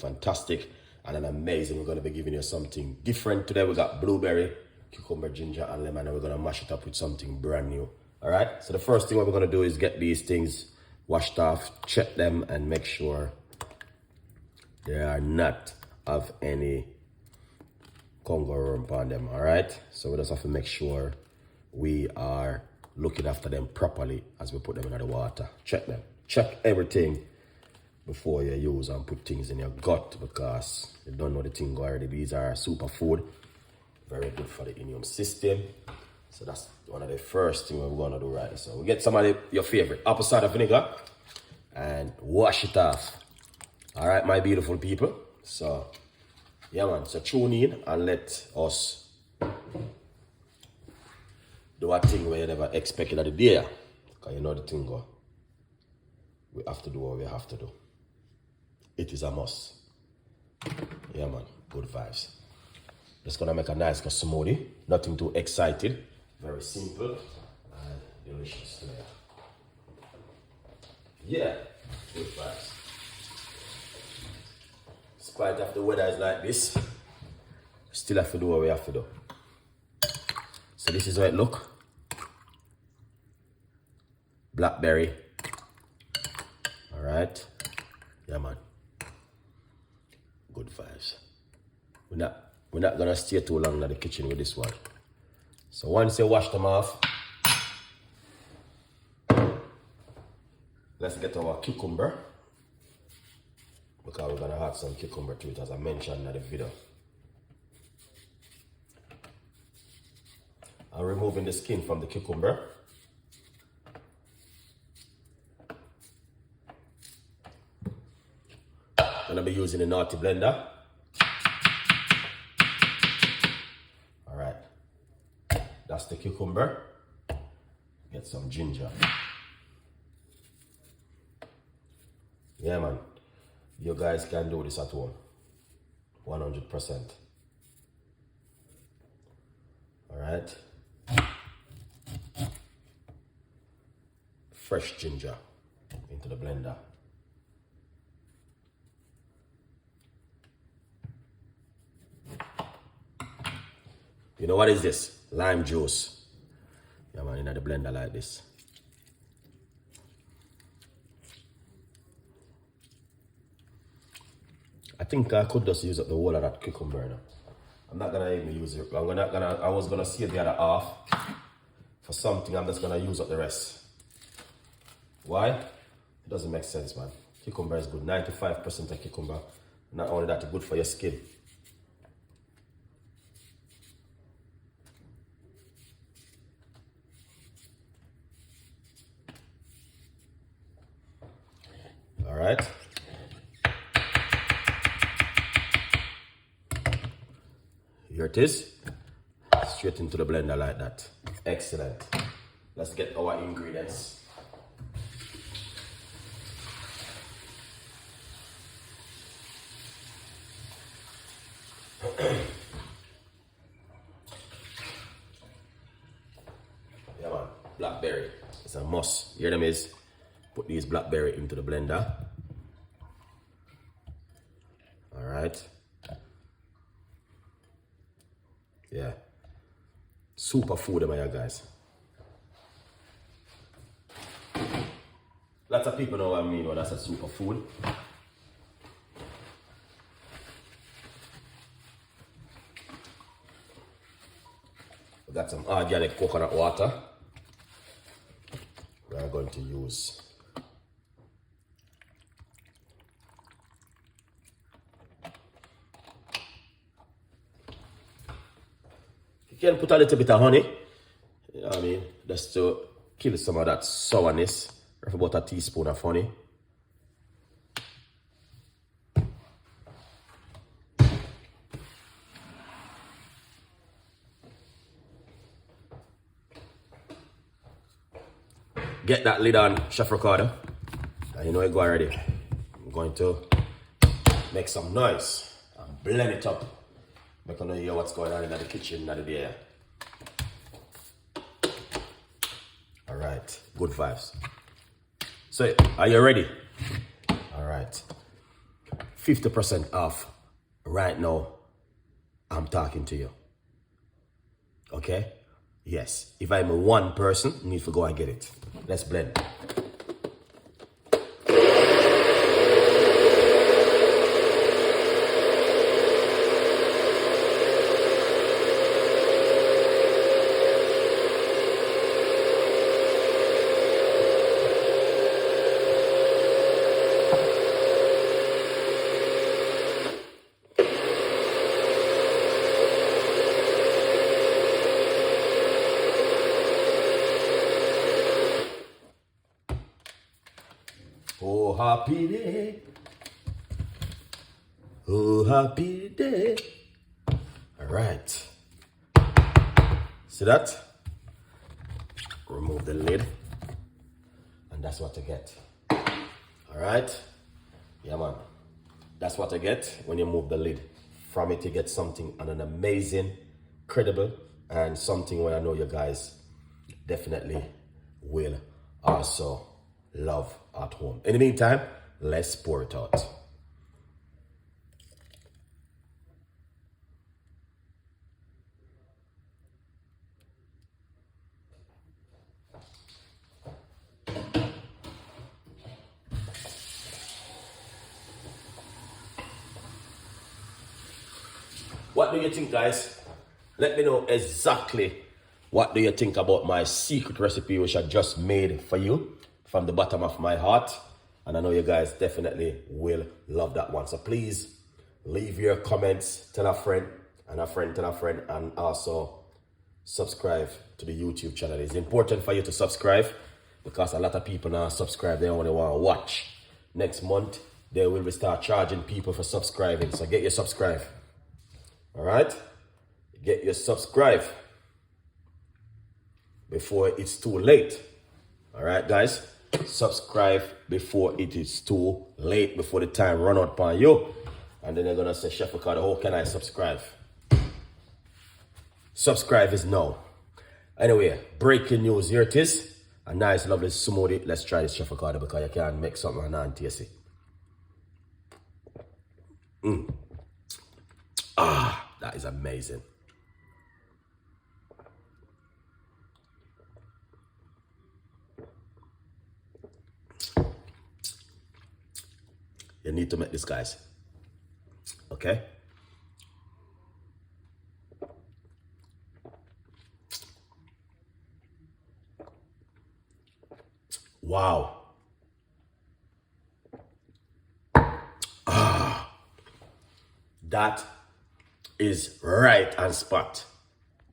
fantastic and an amazing. We're going to be giving you something different today. We got blueberry, cucumber, ginger, and lemon, and we're going to mash it up with something brand new. All right, so the first thing what we're going to do is get these things washed off, check them, and make sure they are not of any Congo worm on them. All right, so we just have to make sure we are looking after them properly as we put them in the water. Check them, check everything before you use and put things in your gut, because you don't know the thing already. These are superfood, very good for the immune system. So that's one of the first things we're gonna do right. So we get some of your favorite apple cider vinegar and wash it off. All right, my beautiful people. So yeah, man. So tune in and let us do a thing where you never expected at the day, because you know the thing go. We have to do what we have to do. It is a must. Yeah, man. Good vibes. Just gonna make a nice smoothie. Nothing too excited. Very simple and delicious. Yeah. Good vibes. Despite if the weather is like this, still have to do what we have to do. So this is how it look. Blackberry. All right. Yeah, man. Good vibes. We're not gonna stay too long in the kitchen with this one. So once you wash them off, let's get our cucumber, because we're gonna add some cucumber to it, as I mentioned in the video. I'm removing the skin from the cucumber. I'm gonna be using a naughty blender. All right, that's the cucumber. Get some ginger. Yeah, man, you guys can do this at home, 100%. All right, fresh ginger into the blender. You know what is this? Lime juice. Yeah, man, in the blender like this. I think I could just use up the whole of that cucumber now. I'm not gonna even use it. I was gonna save the other half for something. I'm just gonna use up the rest. Why? It doesn't make sense, man. Cucumber is good. 95% of cucumber. Not only that, it's good for your skin. All right. Here it is. Straight into the blender like that. Excellent. Let's get our ingredients. Yeah, man. Blackberry. It's a must. Here them is. Put these blackberry into the blender. All right. Yeah. Super food, am I, guys? Lots of people know what I mean when I say super food. We got some organic coconut water. We are going to use. You can put a little bit of honey, you know what I mean, just to kill some of that sourness. About a teaspoon of honey. Get that lid on, Chef Ricardo. And you know it go already. I'm going to make some noise and blend it up. Make you know hear what's going on in the kitchen in the day. Alright, good vibes. So, are you ready? Alright. 50% off right now. I'm talking to you. Okay? Yes. If I'm one person, you need to go and get it. Let's blend. Oh, happy day. Oh, happy day. All right. See that? Remove the lid. And that's what you get. All right? Yeah, man. That's what you get when you move the lid. From it, you get something and an amazing, credible, and something where I know you guys definitely will also love at home. In the meantime, let's pour it out. What do you think, guys? Let me know exactly what do you think about my secret recipe which I just made for you from the bottom of my heart. And I know you guys definitely will love that one. So please leave your comments, tell a friend, and a friend tell a friend, and also subscribe to the YouTube channel. It's important for you to subscribe because a lot of people now subscribe, they only want to watch. Next month, they will start charging people for subscribing. So get your subscribe. All right? Get your subscribe before it's too late. All right, guys? Subscribe before it is too late, before the time run out on you. And then they're going to say, Chef Ricardo, how can I subscribe? Subscribe is no. Anyway, breaking news. Here it is. A nice, lovely smoothie. Let's try this, Chef Ricardo, because you can't make something non-tasty. That is amazing. You need to make this, guys. Okay? Wow. That is right on spot.